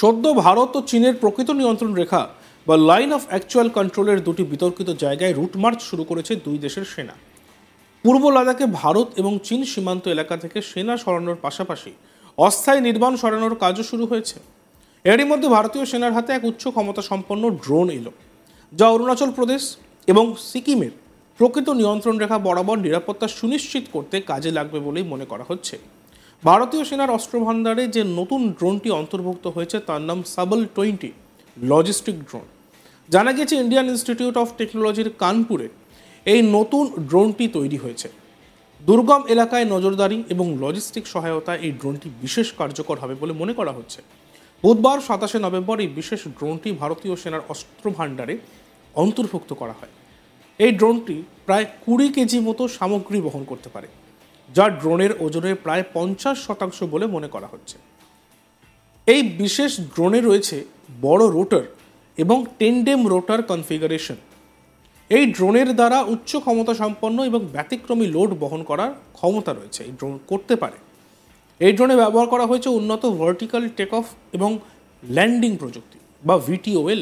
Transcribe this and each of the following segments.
সদ্য ভারত ও চীনের প্রকৃত নিয়ন্ত্রণ রেখা বা লাইন অফ অ্যাকচুয়াল কন্ট্রোলের দুটি বিতর্কিত জায়গায় রুট মার্চ শুরু করেছে দুই দেশের সেনা। পূর্ব লাদাখে ভারত এবং চীন সীমান্ত এলাকা থেকে সেনা সরানোর পাশাপাশি অস্থায়ী নির্মাণ সরানোর কাজও শুরু হয়েছে। এরই মধ্যে ভারতীয় সেনার হাতে এক উচ্চ ক্ষমতা সম্পন্ন ড্রোন এলো, যা অরুণাচল প্রদেশ এবং সিকিমের প্রকৃত নিয়ন্ত্রণ রেখা বরাবর নিরাপত্তা সুনিশ্চিত করতে কাজে লাগবে বলেই মনে করা হচ্ছে। ভারতীয় সেনার অস্ত্রভান্ডারে যে নতুন ড্রোনটি অন্তর্ভুক্ত হয়েছে তার নাম সাবল-20 লজিস্টিক ড্রোন। জানা গেছে ইন্ডিয়ান ইনস্টিটিউট অফ টেকনোলজির কানপুরে এই নতুন ড্রোনটি তৈরি হয়েছে। দুর্গম এলাকায় নজরদারি এবং লজিস্টিক সহায়তায় এই ড্রোনটি বিশেষ কার্যকর হবে বলে মনে করা হচ্ছে। বুধবার 27 নভেম্বর এই বিশেষ ড্রোনটি ভারতীয় সেনার অস্ত্রভান্ডারে অন্তর্ভুক্ত করা হয়। এই ড্রোনটি প্রায় 20 কেজি মতো সামগ্রী বহন করতে পারে, যা ড্রোনের ওজনের প্রায় 50% বলে মনে করা হচ্ছে। এই বিশেষ ড্রোনে রয়েছে বড় রোটার এবং টেন্ডেম রোটার কনফিগারেশন। এই ড্রোনের দ্বারা উচ্চ ক্ষমতা সম্পন্ন এবং ব্যতিক্রমী লোড বহন করার ক্ষমতা রয়েছে, এই ড্রোন করতে পারে। এই ড্রোনে ব্যবহার করা হয়েছে উন্নত ভার্টিক্যাল টেক অফ এবং ল্যান্ডিং প্রযুক্তি বা VTOL,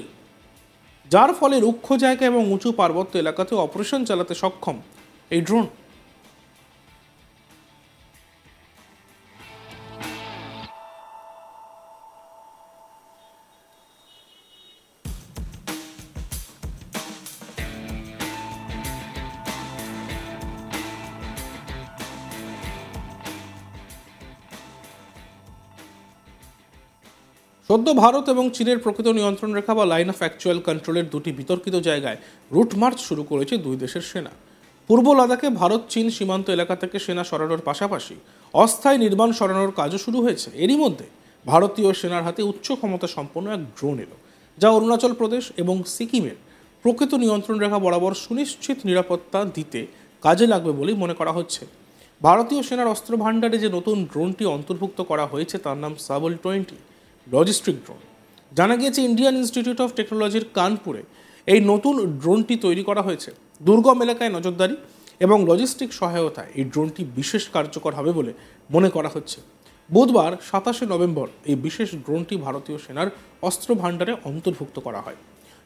যার ফলে রুক্ষ জায়গা এবং উঁচু পার্বত্য এলাকাতে অপারেশন চালাতে সক্ষম এই ড্রোন। সদ্য ভারত এবং চীনের প্রকৃত নিয়ন্ত্রণ রেখা বা লাইন অফ অ্যাকচুয়াল কন্ট্রোলের দুটি বিতর্কিত জায়গায় রুট মার্চ শুরু করেছে দুই দেশের সেনা। পূর্ব লাদাখে ভারত চীন সীমান্ত এলাকা থেকে সেনা সরানোর পাশাপাশি অস্থায়ী নির্মাণ সরানোর কাজও শুরু হয়েছে। এরই মধ্যে ভারতীয় সেনার হাতে উচ্চ ক্ষমতা সম্পন্ন এক ড্রোন এলো, যা অরুণাচল প্রদেশ এবং সিকিমের প্রকৃত নিয়ন্ত্রণ রেখা বরাবর সুনিশ্চিত নিরাপত্তা দিতে কাজে লাগবে বলেই মনে করা হচ্ছে। ভারতীয় সেনার অস্ত্রভান্ডারে যে নতুন ড্রোনটি অন্তর্ভুক্ত করা হয়েছে তার নাম সাবল-20 লজিস্টিক ড্রোন। জানা গিয়েছে ইন্ডিয়ান ইনস্টিটিউট অফ টেকনোলজির কানপুরে এই নতুন ড্রোনটি তৈরি করা হয়েছে। দুর্গম এলাকায় নজরদারি এবং লজিস্টিক সহায়তায় এই ড্রোনটি বিশেষ কার্যকর হবে বলে মনে করা হচ্ছে। বুধবার 27 নভেম্বর এই বিশেষ ড্রোনটি ভারতীয় সেনার অস্ত্র ভাণ্ডারে অন্তর্ভুক্ত করা হয়।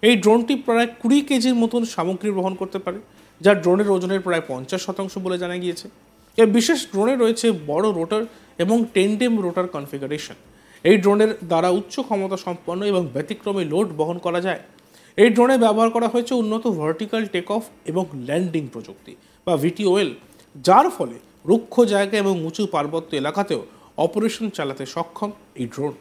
এই ড্রোনটি প্রায় 20 কেজির মতন সামগ্রী বহন করতে পারে, যা ড্রোনের ওজনের প্রায় 50% বলে জানা গিয়েছে। এই বিশেষ ড্রোনে রয়েছে বড় রোটার এবং টেন্ডেম রোটার কনফিগারেশন। এই ড্রোনের দ্বারা উচ্চ ক্ষমতা সম্পন্ন এবং ব্যতিক্রমী লোড বহন করা যায়। এই ড্রোনে ব্যবহার করা হয়েছে উন্নত ভার্টিক্যাল টেক অফ এবং ল্যান্ডিং প্রযুক্তি বা VTOL, যার ফলে রুক্ষ জায়গা এবং উঁচু পার্বত্য এলাকাতেও অপারেশন চালাতে সক্ষম এই ড্রোন।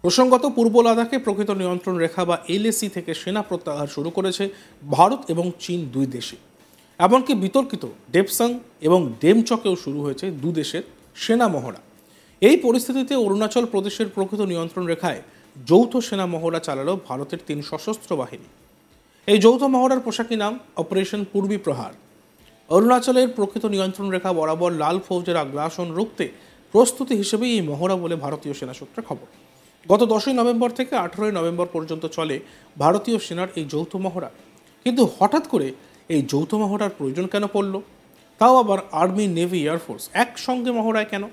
প্রসঙ্গত, পূর্ব লাদাখে প্রকৃত নিয়ন্ত্রণ রেখা বা LAC থেকে সেনা প্রত্যাহার শুরু করেছে ভারত এবং চীন দুই দেশে। এমনকি বিতর্কিত ডেপসাং এবং ডেমচকেও শুরু হয়েছে দু দেশের সেনা মহড়া। এই পরিস্থিতিতে অরুণাচল প্রদেশের প্রকৃত নিয়ন্ত্রণ রেখায় যৌথ সেনা মহড়া চালালো ভারতের 3 সশস্ত্র বাহিনী। এই যৌথ মহড়ার পোশাকি নাম অপারেশন পূর্বী প্রহার। অরুণাচলের প্রকৃত নিয়ন্ত্রণ রেখা বরাবর লাল ফৌজের আগ্রাসন রুখতে প্রস্তুতি হিসেবেই এই মহড়া বলে ভারতীয় সেনা সূত্রে খবর। গত 10 নভেম্বর থেকে 18 নভেম্বর পর্যন্ত চলে ভারতীয় সেনার এই যৌথ মহড়া। কিন্তু হঠাৎ করে এই যৌথ মহড়ার প্রয়োজন কেন পড়ল? তাও আবার আর্মি, নেভি, এয়ারফোর্স একসঙ্গে মহড়ায় কেন?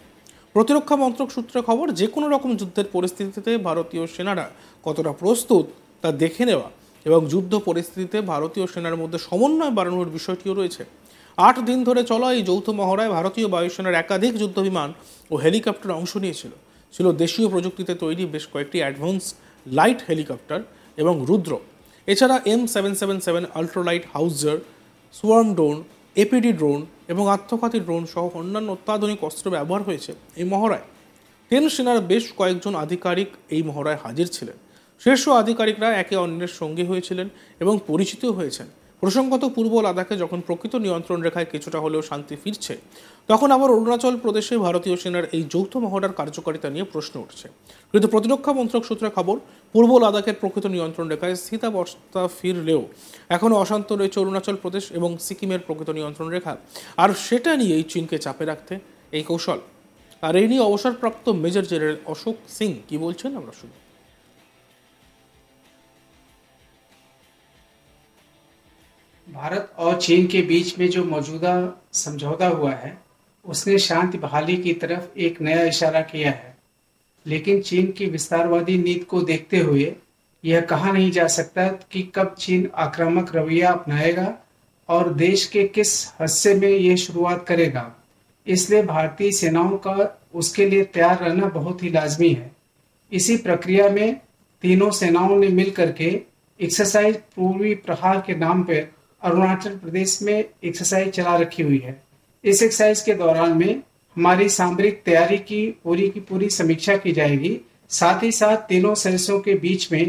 প্রতিরক্ষা মন্ত্রক সূত্রে খবর, যে কোনো রকম যুদ্ধের পরিস্থিতিতে ভারতীয় সেনারা কতটা প্রস্তুত তা দেখে নেওয়া এবং যুদ্ধ পরিস্থিতিতে ভারতীয় সেনার মধ্যে সমন্বয় বাড়ানোর বিষয়টিও রয়েছে। 8 দিন ধরে চলা এই যৌথ মহড়ায় ভারতীয় বায়ুসেনার একাধিক যুদ্ধবিমান ও হেলিকপ্টার অংশ নিয়েছিল। ছিল দেশীয় প্রযুক্তিতে তৈরি বেশ কয়েকটি অ্যাডভান্স লাইট হেলিকপ্টার এবং রুদ্র। এছাড়া M777 ultralight হাউজার, swarm drone, APD drone এবং আত্মঘাতী ড্রোন সহ অন্যান্য অত্যাধুনিক অস্ত্র ব্যবহার হয়েছে এই মহড়ায়। 3 সেনার বেশ কয়েকজন আধিকারিক এই মহড়ায় হাজির ছিলেন। শীর্ষ আধিকারিকরা একে অন্যের সঙ্গী হয়েছিলেন এবং পরিচিত হয়েছেন। প্রসঙ্গত পূর্ব লাদাখে যখন প্রকৃত নিয়ন্ত্রণ রেখায় কিছুটা হলেও শান্তি ফিরছে, তখন আবার অরুণাচল প্রদেশে ভারতীয় সেনার এই যৌথ মহড়ার কার্যকারিতা নিয়ে প্রশ্ন উঠছে। কিন্তু প্রতিরক্ষা মন্ত্রক সূত্রে খবর, পূর্ব লাদাখের প্রকৃত নিয়ন্ত্রণ রেখায় স্থিতাবস্থা ফিরলেও এখনও অশান্ত রয়েছে অরুণাচল প্রদেশ এবং সিকিমের প্রকৃত নিয়ন্ত্রণ রেখা, আর সেটা নিয়েই চীনকে চাপে রাখতে এই কৌশল। আর এই নিয়ে অবসরপ্রাপ্ত মেজর জেনারেল অশোক সিং কি বলছেন আমরা শুনি। भारत और चीन के बीच में जो मौजूदा समझौता हुआ है उसने शांति बहाली की तरफ एक नया इशारा किया है, लेकिन चीन की विस्तारवादी नीति को देखते हुए यह कहा नहीं जा सकता कि कब चीन आक्रामक रवैया अपनाएगा और देश के किस हिस्से में यह शुरुआत करेगा। इसलिए भारतीय सेनाओं का उसके लिए तैयार रहना बहुत ही लाजमी है। इसी प्रक्रिया में तीनों सेनाओं ने मिलकर के एक्सरसाइज पूर्वी प्रहार के नाम पर अरुणाचल प्रदेश में एक्सरसाइज चला रखी हुई है। इस एक्सरसाइज के दौरान में हमारी सामरिक तैयारी की पूरी समीक्षा की जाएगी। साथ ही साथ तीनों सदस्यों के बीच में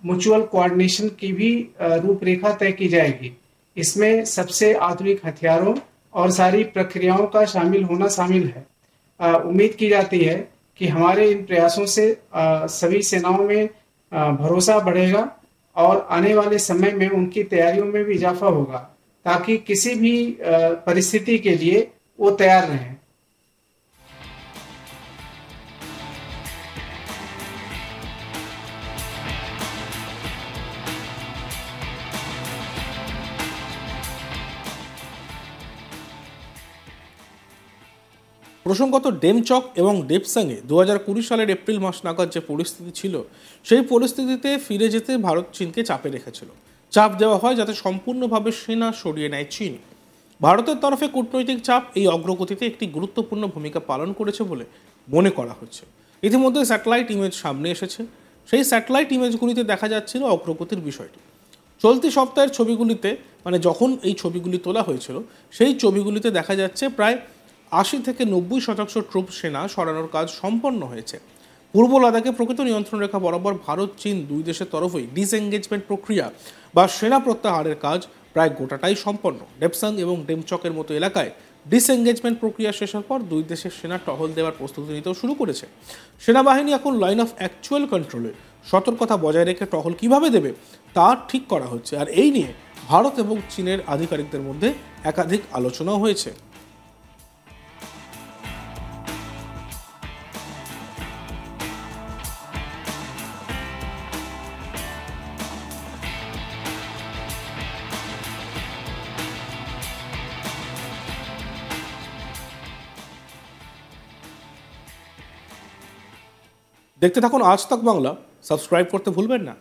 म्यूचुअल कोऑर्डिनेशन की भी रूपरेखा तय की जाएगी। इसमें सबसे आधुनिक हथियारों और सारी प्रक्रियाओं का होना शामिल है। उम्मीद की जाती है कि हमारे इन प्रयासों से सभी सेनाओं में भरोसा बढ़ेगा और आने वाले समय में उनकी तैयारियों में भी इजाफा होगा, ताकि किसी भी परिस्थिति के लिए वो तैयार रहें। প্রসঙ্গত ডেমচক এবং ডেপসাংয়ে 2020 সালের এপ্রিল মাস নাগাদ যে পরিস্থিতি ছিল, সেই পরিস্থিতিতে ফিরে যেতে ভারত চীনকে চাপে রেখেছিল। চাপ দেওয়া হয় যাতে সম্পূর্ণভাবে সেনা সরিয়ে নেয় চীন। ভারতের তরফে কূটনৈতিক চাপ এই অগ্রগতিতে একটি গুরুত্বপূর্ণ ভূমিকা পালন করেছে বলে মনে করা হচ্ছে। ইতিমধ্যে স্যাটেলাইট ইমেজ সামনে এসেছে। সেই স্যাটেলাইট ইমেজগুলিতে দেখা যাচ্ছিল অগ্রগতির বিষয়টি। চলতি সপ্তাহের ছবিগুলিতে, মানে যখন এই ছবিগুলি তোলা হয়েছিল, সেই ছবিগুলিতে দেখা যাচ্ছে প্রায় 80 থেকে 90% ট্রুপ সেনা সরানোর কাজ সম্পন্ন হয়েছে। পূর্ব লাদাখে প্রকৃত নিয়ন্ত্রণ রেখা বরাবর ভারত চীন দুই দেশের তরফেই ডিসএঙ্গেজমেন্ট প্রক্রিয়া বা সেনা প্রত্যাহারের কাজ প্রায় গোটাটাই সম্পন্ন। ডেপসাং এবং ডেমচকের মতো এলাকায় ডিসএঙ্গেজমেন্ট প্রক্রিয়া শেষের পর দুই দেশের সেনা টহল দেওয়ার প্রস্তুতি নিতেও শুরু করেছে। সেনাবাহিনী এখন লাইন অফ অ্যাকচুয়াল কন্ট্রোলে সতর্কতা বজায় রেখে টহল কিভাবে দেবে তা ঠিক করা হচ্ছে। আর এই নিয়ে ভারত এবং চীনের আধিকারিকদের মধ্যে একাধিক আলোচনাও হয়েছে। দেখতে থাকুন আজ তক বাংলা। সাবস্ক্রাইব করতে ভুলবেন না।